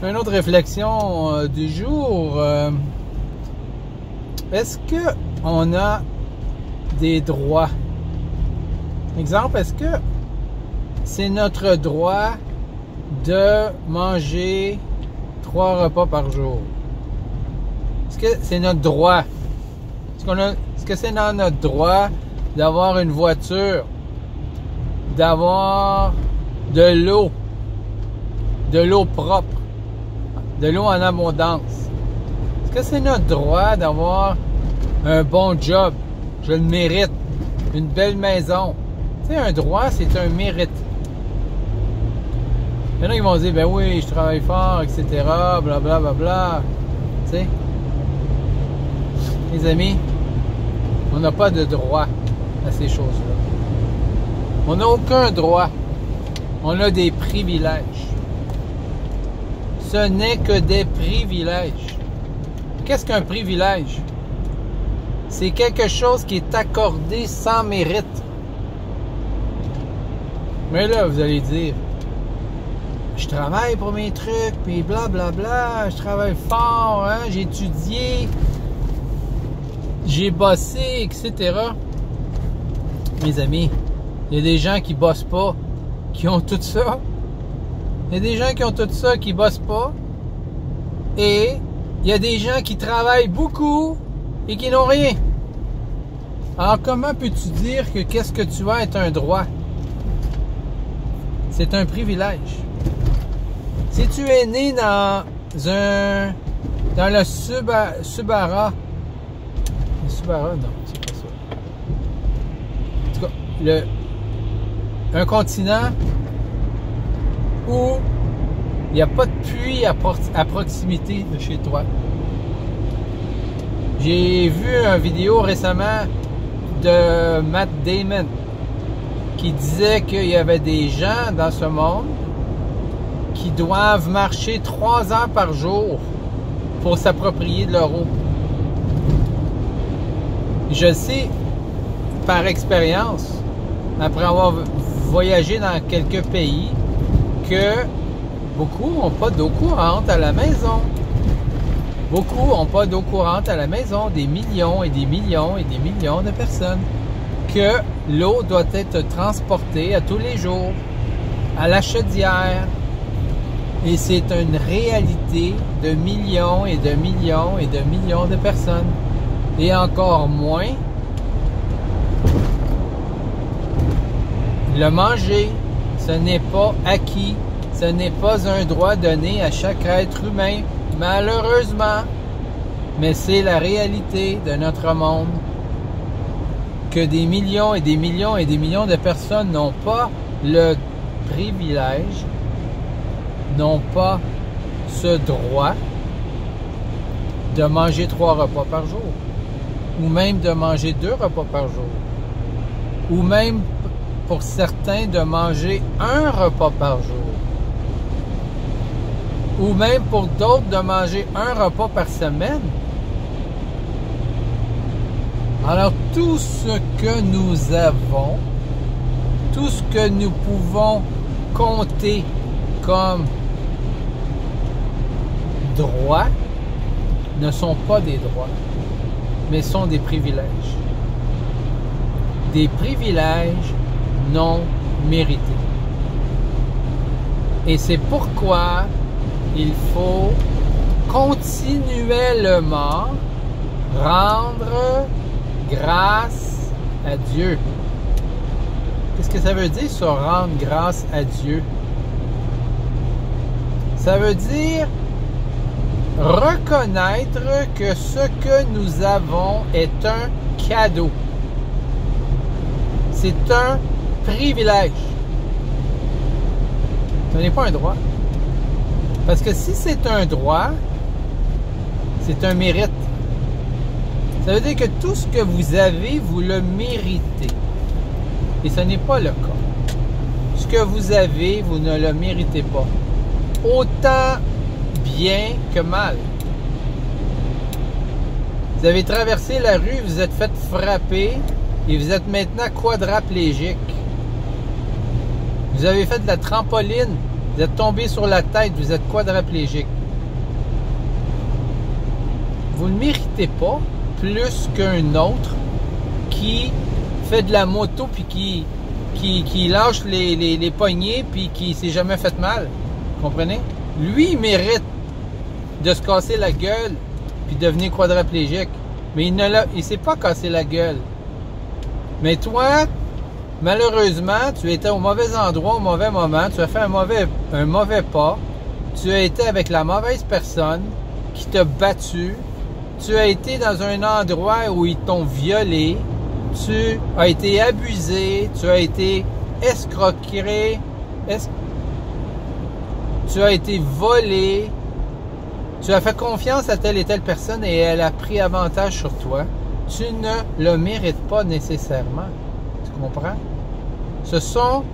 Une autre réflexion du jour. Est-ce que on a des droits? Exemple, est-ce que c'est notre droit de manger 3 repas par jour? Est-ce que c'est notre droit? Est-ce que c'est dans notre droit d'avoir une voiture, d'avoir de l'eau propre, de l'eau en abondance? Est-ce que c'est notre droit d'avoir un bon job? Je le mérite. Une belle maison. Tu sais, un droit, c'est un mérite. Il y en a qui vont dire, ben oui, je travaille fort, etc., blablabla, bla, bla. Tu sais? Les amis, on n'a pas de droit à ces choses-là. On n'a aucun droit. On a des privilèges. Ce n'est que des privilèges. Qu'est-ce qu'un privilège? C'est quelque chose qui est accordé sans mérite. Mais là, vous allez dire, je travaille pour mes trucs, puis blablabla, je travaille fort, hein, j'ai étudié, j'ai bossé, etc. Mes amis, il y a des gens qui bossent pas, qui ont tout ça. Il y a des gens qui ont tout ça, qui bossent pas. Et il y a des gens qui travaillent beaucoup et qui n'ont rien. Alors, comment peux-tu dire que qu'est-ce que tu as est un droit? C'est un privilège. Si tu es né dans le Subara, non, c'est pas ça. En tout cas, un continent où il n'y a pas de puits à proximité de chez toi. J'ai vu une vidéo récemment de Matt Damon qui disait qu'il y avait des gens dans ce monde qui doivent marcher 3 heures par jour pour s'approprier de leur eau. Je sais par expérience, après avoir voyagé dans quelques pays, que beaucoup n'ont pas d'eau courante à la maison. Beaucoup n'ont pas d'eau courante à la maison, des millions et des millions et des millions de personnes. Que l'eau doit être transportée à tous les jours, à la chaudière. Et c'est une réalité de millions et de millions et de millions de personnes. Et encore moins, le manger, ce n'est pas acquis. Ce n'est pas un droit donné à chaque être humain, malheureusement. Mais c'est la réalité de notre monde. Que des millions et des millions et des millions de personnes n'ont pas le privilège, n'ont pas ce droit de manger 3 repas par jour. Ou même de manger 2 repas par jour. Ou même, pour certains, de manger 1 repas par jour. Ou même pour d'autres, de manger 1 repas par semaine. Alors, tout ce que nous avons, tout ce que nous pouvons compter comme droits, ne sont pas des droits, mais sont des privilèges. Des privilèges non mérités. Et c'est pourquoi il faut continuellement rendre grâce à Dieu. Qu'est-ce que ça veut dire, se rendre grâce à Dieu? Ça veut dire reconnaître que ce que nous avons est un cadeau. C'est un privilège. Ce n'est pas un droit. Parce que si c'est un droit, c'est un mérite. Ça veut dire que tout ce que vous avez, vous le méritez. Et ce n'est pas le cas. Ce que vous avez, vous ne le méritez pas. Autant bien que mal. Vous avez traversé la rue, vous êtes fait frapper et vous êtes maintenant quadraplégique. Vous avez fait de la trampoline Vous êtes tombé sur la tête, vous êtes quadraplégique. Vous ne méritez pas plus qu'un autre qui fait de la moto puis qui lâche les poignets puis qui s'est jamais fait mal. Comprenez? Lui, il mérite de se casser la gueule puis devenir quadraplégique. Mais il s'est pas cassé la gueule. Mais toi, malheureusement, tu étais au mauvais endroit au mauvais moment. Tu as fait un mauvais pas. Tu as été avec la mauvaise personne qui t'a battu. Tu as été dans un endroit où ils t'ont violé. Tu as été abusé. Tu as été escroqué. Tu as été volé. Tu as fait confiance à telle et telle personne et elle a pris avantage sur toi. Tu ne le mérites pas nécessairement. Tu comprends? Ce sont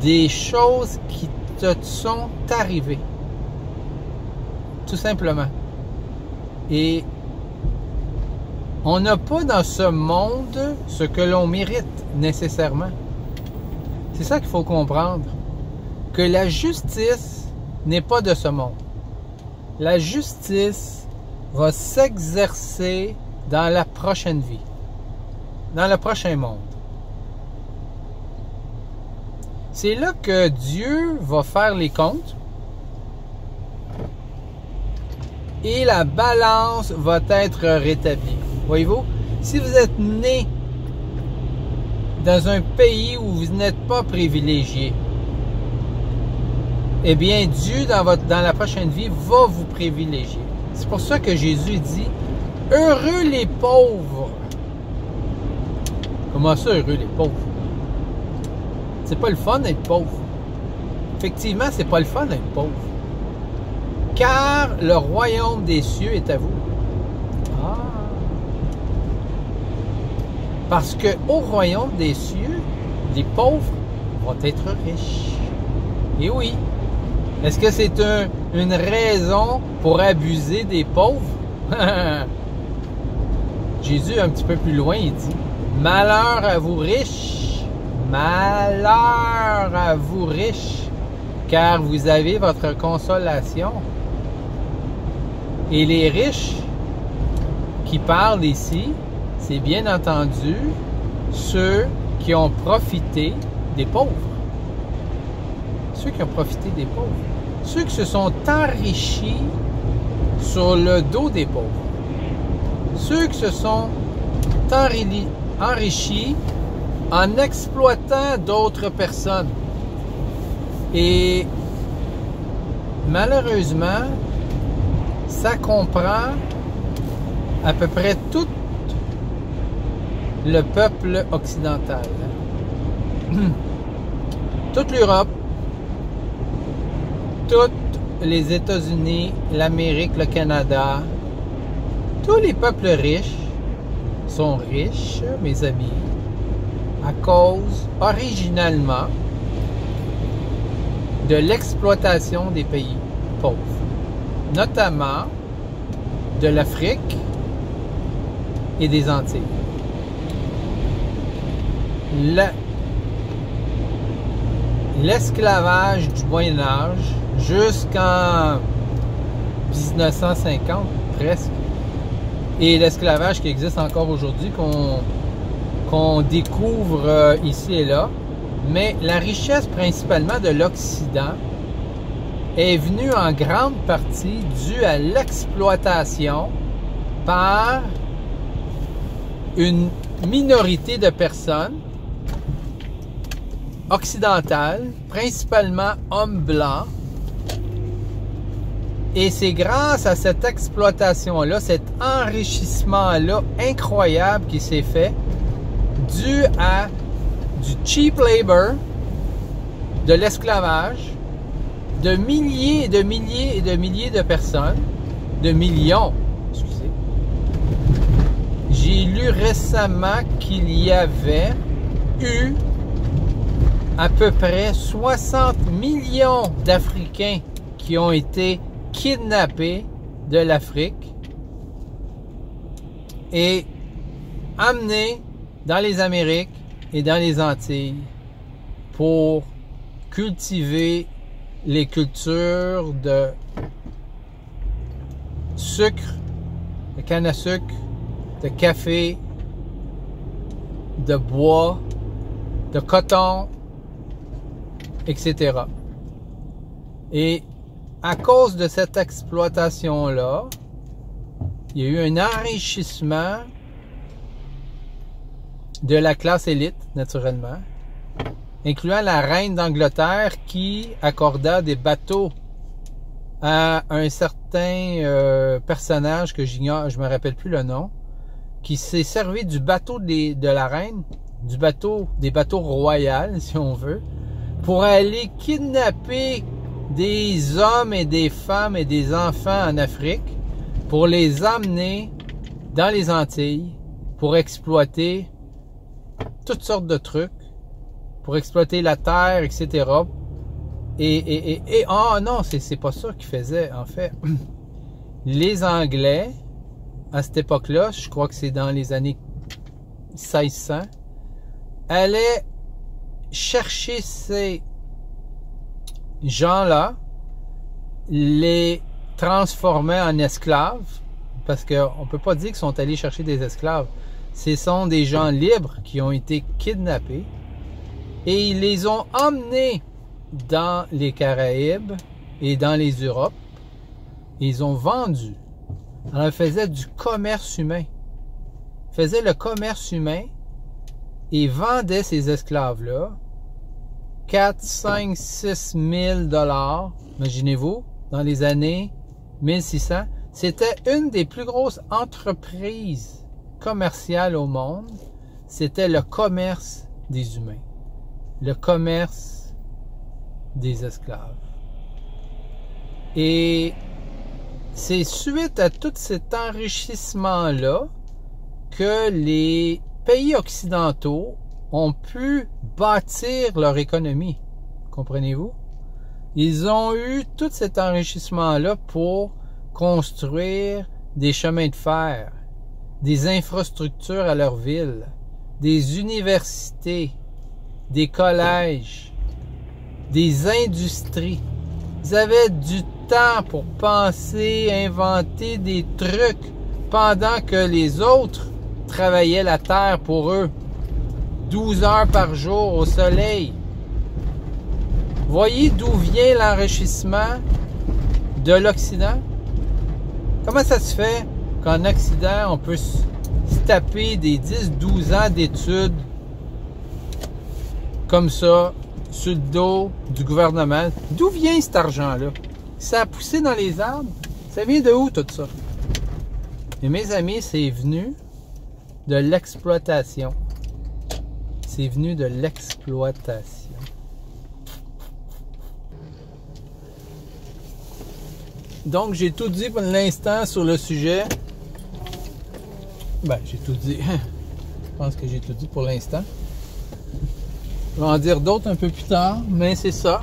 des choses qui te sont arrivées. Tout simplement. Et on n'a pas dans ce monde ce que l'on mérite nécessairement. C'est ça qu'il faut comprendre. Que la justice n'est pas de ce monde. La justice va s'exercer dans la prochaine vie, dans le prochain monde. C'est là que Dieu va faire les comptes et la balance va être rétablie. Voyez-vous, si vous êtes né dans un pays où vous n'êtes pas privilégié, eh bien, Dieu, dans la prochaine vie, va vous privilégier. C'est pour ça que Jésus dit « Heureux les pauvres ». Comment ça, heureux les pauvres? C'est pas le fun d'être pauvre. Effectivement, c'est pas le fun d'être pauvre. Car le royaume des cieux est à vous. Ah. Parce que au royaume des cieux, les pauvres vont être riches. Et oui. Est-ce que c'est une raison pour abuser des pauvres? Jésus, un petit peu plus loin, il dit « Malheur à vous riches, malheur à vous riches, car vous avez votre consolation. » Et les riches qui parlent ici, c'est bien entendu ceux qui ont profité des pauvres. Ceux qui ont profité des pauvres. Ceux qui se sont enrichis sur le dos des pauvres. Ceux qui se sont enrichis en exploitant d'autres personnes. Et malheureusement, ça comprend à peu près tout le peuple occidental. Toute l'Europe, tous les États-Unis, l'Amérique, le Canada, tous les peuples riches sont riches, mes amis, à cause, originalement, de l'exploitation des pays pauvres, notamment de l'Afrique et des Antilles. L'esclavage du Moyen Âge jusqu'en 1950 presque, et l'esclavage qui existe encore aujourd'hui, qu'on découvre ici et là, mais la richesse principalement de l'Occident est venue en grande partie due à l'exploitation par une minorité de personnes occidentales, principalement hommes blancs. Et c'est grâce à cette exploitation-là, cet enrichissement-là incroyable qui s'est fait, dû à du cheap labor, de l'esclavage, de milliers et de milliers et de milliers de personnes, de millions, excusez. J'ai lu récemment qu'il y avait eu à peu près 60 millions d'Africains qui ont été kidnappés de l'Afrique et amenés dans les Amériques et dans les Antilles pour cultiver les cultures de sucre, de canne à sucre, de café, de bois, de coton, etc. Et à cause de cette exploitation-là, il y a eu un enrichissement de la classe élite, naturellement, incluant la reine d'Angleterre qui accorda des bateaux à un certain personnage que j'ignore, je me rappelle plus le nom, qui s'est servi du bateau de la reine, des bateaux royaux, si on veut, pour aller kidnapper des hommes et des femmes et des enfants en Afrique, pour les emmener dans les Antilles, pour exploiter toutes sortes de trucs, pour exploiter la terre, etc. Oh non, c'est pas ça qu'ils faisaient, en fait. Les Anglais, à cette époque-là, je crois que c'est dans les années 1600, allaient chercher ces gens-là, les transformaient en esclaves, parce qu'on ne peut pas dire qu'ils sont allés chercher des esclaves. Ce sont des gens libres qui ont été kidnappés et ils les ont emmenés dans les Caraïbes et dans les Europes. Ils ont vendu. Alors, ils faisaient du commerce humain. Ils faisaient le commerce humain et vendaient ces esclaves-là 4, 5, 6 000 $, imaginez-vous, dans les années 1600. C'était une des plus grosses entreprises commerciales au monde. C'était le commerce des humains. Le commerce des esclaves. Et c'est suite à tout cet enrichissement-là que les pays occidentaux ont pu bâtir leur économie. Comprenez-vous? Ils ont eu tout cet enrichissement-là pour construire des chemins de fer, des infrastructures à leur ville, des universités, des collèges, des industries. Ils avaient du temps pour penser, inventer des trucs pendant que les autres travaillaient la terre pour eux. 12 heures par jour au soleil. Voyez d'où vient l'enrichissement de l'Occident? Comment ça se fait qu'en Occident, on peut se taper des 10-12 ans d'études comme ça, sur le dos du gouvernement? D'où vient cet argent-là? Ça a poussé dans les arbres? Ça vient de où tout ça? Et mes amis, c'est venu de l'exploitation. C'est venu de l'exploitation. Donc, j'ai tout dit pour l'instant sur le sujet. Ben, j'ai tout dit. Je pense que j'ai tout dit pour l'instant. Je vais en dire d'autres un peu plus tard, mais c'est ça.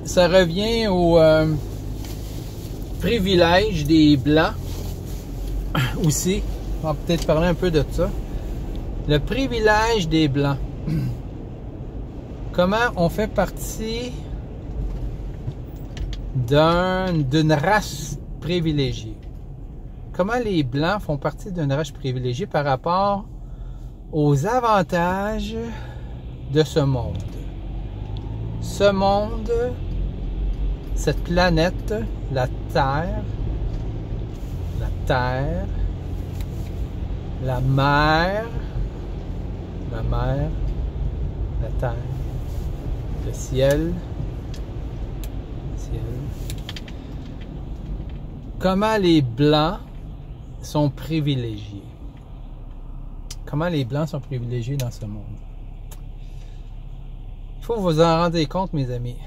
Ça revient au privilège des Blancs aussi. On va peut-être parler un peu de ça. Le privilège des Blancs. Comment on fait partie d'une race privilégiée? Comment les Blancs font partie d'une race privilégiée par rapport aux avantages de ce monde? Ce monde, cette planète, la Terre, la mer, la terre, le ciel. Comment les Blancs sont privilégiés? Comment les Blancs sont privilégiés dans ce monde? Il faut vous en rendre compte, mes amis,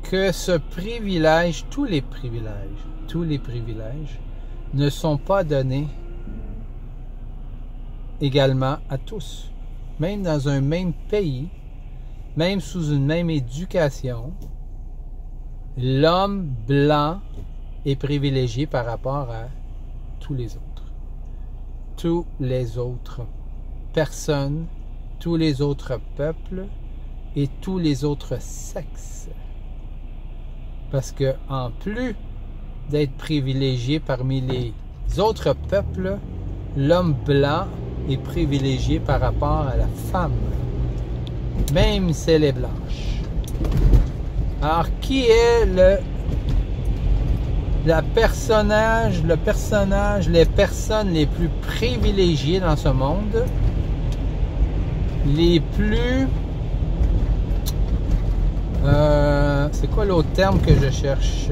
que ce privilège, tous les privilèges ne sont pas donnés également à tous. Même dans un même pays, même sous une même éducation, l'homme blanc est privilégié par rapport à tous les autres. Tous les autres personnes, tous les autres peuples et tous les autres sexes. Parce que en plus d'être privilégié parmi les autres peuples, l'homme blanc est privilégié par rapport à la femme, même si elle est blanche. Alors, qui est les personnes les plus privilégiées dans ce monde, les plus... c'est quoi l'autre terme que je cherche?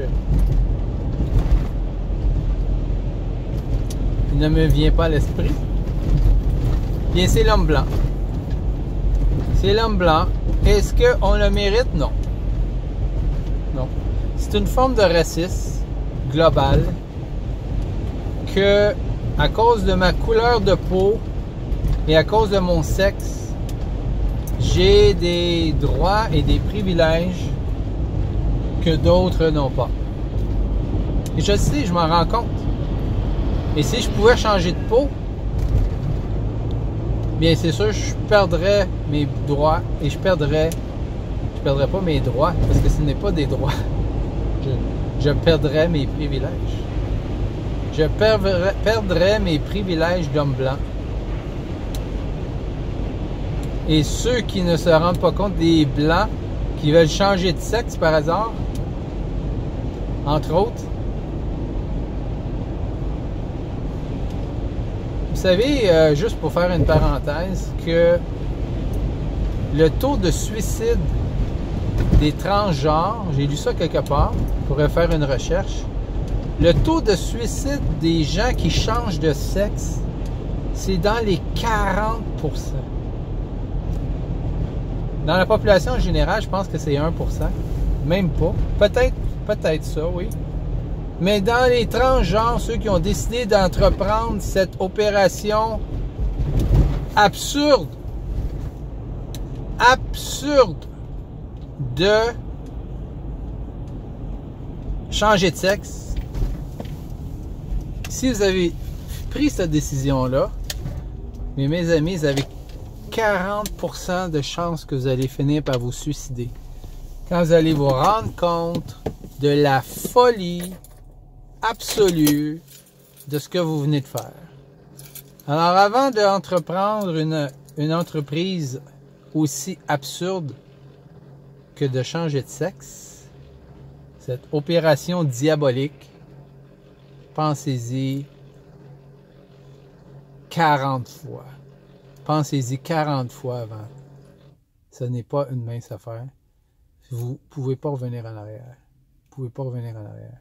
Il ne me vient pas à l'esprit. Bien, c'est l'homme blanc. C'est l'homme blanc. Est-ce qu'on le mérite? Non. Non. C'est une forme de racisme global que, à cause de ma couleur de peau et à cause de mon sexe, j'ai des droits et des privilèges que d'autres n'ont pas. Et je sais, je m'en rends compte. Et si je pouvais changer de peau, bien c'est sûr je perdrais mes droits et je perdrais pas mes droits parce que ce n'est pas des droits. Je perdrais mes privilèges. Je perdrais mes privilèges d'homme blanc. Et ceux qui ne se rendent pas compte des blancs qui veulent changer de sexe par hasard, entre autres. Vous savez, juste pour faire une parenthèse, que le taux de suicide des transgenres, j'ai lu ça quelque part, je pourrais faire une recherche, le taux de suicide des gens qui changent de sexe, c'est dans les 40%. Dans la population générale, je pense que c'est 1%. Même pas. Peut-être ça, oui. Mais dans les transgenres, ceux qui ont décidé d'entreprendre cette opération absurde de changer de sexe, si vous avez pris cette décision-là, mais mes amis, vous avez 40% de chances que vous allez finir par vous suicider. Quand vous allez vous rendre compte de la folie absolue de ce que vous venez de faire. Alors, avant d'entreprendre une entreprise aussi absurde que de changer de sexe, cette opération diabolique, pensez-y 40 fois. Pensez-y 40 fois avant. Ce n'est pas une mince affaire. Vous ne pouvez pas revenir en arrière. Vous ne pouvez pas revenir en arrière.